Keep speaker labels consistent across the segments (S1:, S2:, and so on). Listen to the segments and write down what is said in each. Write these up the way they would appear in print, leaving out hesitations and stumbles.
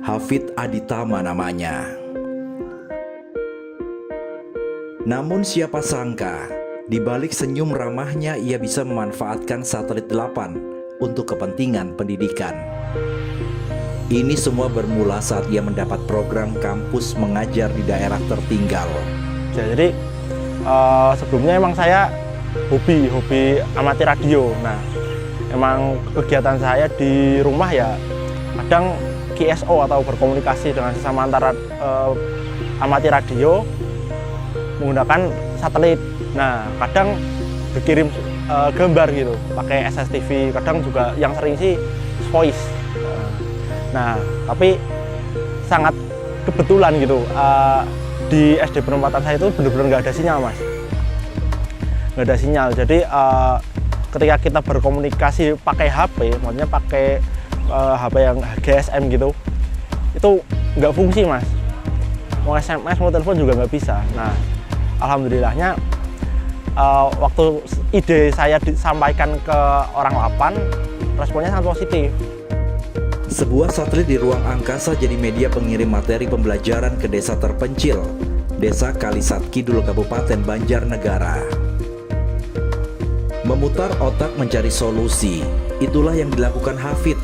S1: Hafid Aditama namanya. Namun siapa sangka, di balik senyum ramahnya ia bisa memanfaatkan satelit 8 untuk kepentingan pendidikan. Ini semua bermula saat ia mendapat program kampus mengajar di daerah tertinggal.
S2: Jadi sebelumnya emang saya hobi amati radio. Nah, emang kegiatan saya di rumah ya kadang QSO atau berkomunikasi dengan sesama antara amati radio menggunakan satelit. Nah, kadang dikirim gambar gitu pakai SSTV, kadang juga yang sering sih voice. Nah, tapi sangat kebetulan gitu di SD penempatan saya itu benar-benar nggak ada sinyal, Mas. Nggak ada sinyal. Jadi ketika kita berkomunikasi pakai HP, maksudnya pakai HP yang GSM gitu, itu nggak fungsi, Mas. Mau SMS, mau telepon juga nggak bisa. Nah, alhamdulillahnya waktu ide saya disampaikan ke orang 8, responnya sangat positif.
S1: Sebuah satelit di ruang angkasa jadi media pengirim materi pembelajaran ke desa terpencil, Desa Kalisat Kidul, Kabupaten Banjarnegara. Memutar otak mencari solusi, itulah yang dilakukan Hafid.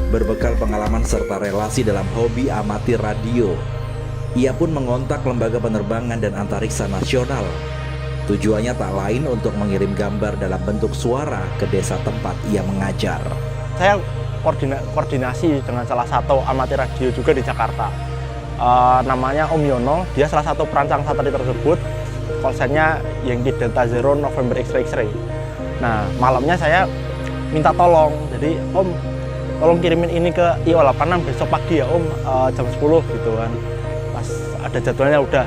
S1: Berbekal pengalaman serta relasi dalam hobi amati radio, ia pun mengontak Lembaga Penerbangan dan Antariksa Nasional. Tujuannya tak lain untuk mengirim gambar dalam bentuk suara ke desa tempat ia mengajar.
S2: Saya koordinasi dengan salah satu amati radio juga di Jakarta. Namanya Om Yono, dia salah satu perancang satelit tersebut. Call sign-nya Yankee Delta Zero November X-ray. Nah, malamnya saya minta tolong. Jadi, Om, tolong kirimin ini ke IO86 besok pagi ya, Om, jam 10 gitu kan. Pas ada jadwalnya udah.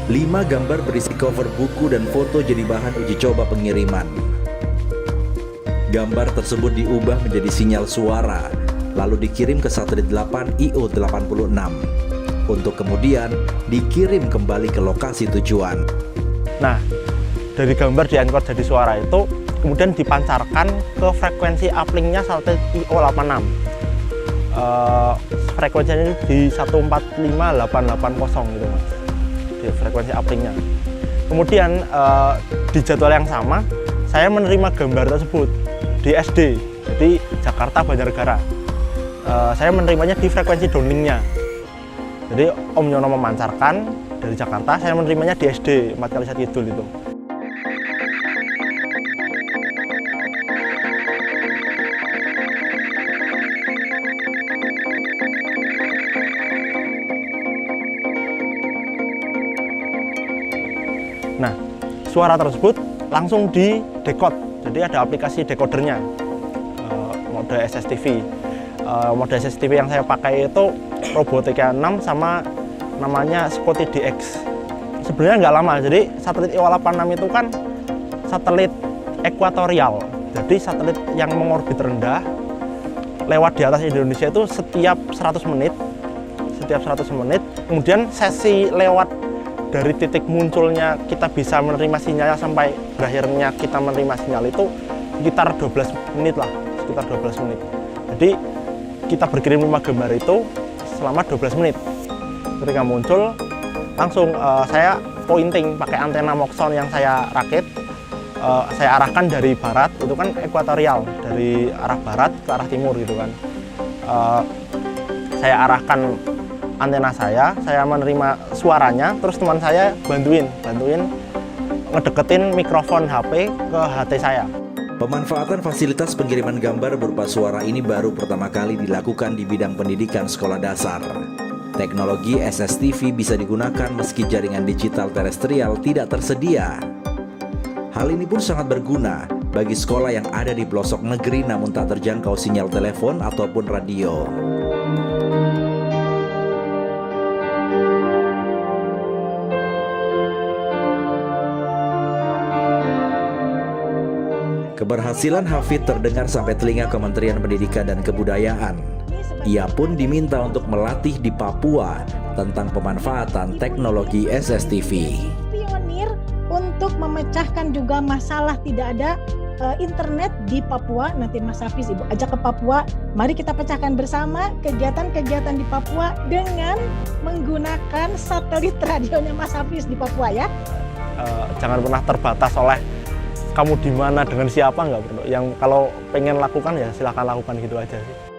S1: 5 gambar berisi cover buku dan foto jadi bahan uji coba pengiriman. Gambar tersebut diubah menjadi sinyal suara, lalu dikirim ke satelit 8 IO86 untuk kemudian dikirim kembali ke lokasi tujuan.
S2: Nah, dari gambar di-encode jadi suara itu kemudian dipancarkan ke frekuensi uplink-nya satelit IO86. Frekuensinya di 145880 gitu, Mas. Di frekuensi uplink-nya. Kemudian di jadwal yang sama saya menerima gambar tersebut di SD, jadi Jakarta Banjarnegara. Saya menerimanya di frekuensi downlink-nya. Jadi Om Yono memancarkan dari Jakarta, saya menerimanya di SD 4 Kalisat Kidul itu. Nah, suara tersebut langsung di decode. Jadi ada aplikasi decodernya, mode SSTV. Mode SSTV yang saya pakai itu Robotika 6 sama namanya Scotty DX. Sebenarnya nggak lama, jadi satelit IO86 itu kan satelit ekuatorial. Jadi satelit yang mengorbit rendah, lewat di atas Indonesia itu setiap 100 menit. Setiap 100 menit, kemudian sesi lewat dari titik munculnya kita bisa menerima sinyalnya sampai berakhirnya kita menerima sinyal itu sekitar 12 menit lah, sekitar 12 menit. Jadi kita berkirim 5 gambar itu selama 12 menit. Ketika muncul, langsung saya pointing pakai antena Moxon yang saya rakit. Saya arahkan dari barat, itu kan ekuatorial, dari arah barat ke arah timur gitu kan. Saya arahkan antena saya menerima suaranya, terus teman saya bantuin ngedeketin mikrofon HP ke HT saya.
S1: Pemanfaatan fasilitas pengiriman gambar berupa suara ini baru pertama kali dilakukan di bidang pendidikan sekolah dasar. Teknologi SSTV bisa digunakan meski jaringan digital terestrial tidak tersedia. Hal ini pun sangat berguna bagi sekolah yang ada di pelosok negeri namun tak terjangkau sinyal telepon ataupun radio. Keberhasilan Hafid terdengar sampai telinga Kementerian Pendidikan dan Kebudayaan. Ia pun diminta untuk melatih di Papua tentang pemanfaatan teknologi SSTV.
S3: Pionir untuk memecahkan juga masalah tidak ada internet di Papua. Nanti Mas Hafiz Ibu ajak ke Papua. Mari kita pecahkan bersama kegiatan-kegiatan di Papua dengan menggunakan satelit radionya Mas Hafiz di Papua ya.
S2: Jangan pernah terbatas oleh kamu di mana dengan siapa, nggak perlu. Yang kalau pengen lakukan ya silahkan lakukan gitu aja sih.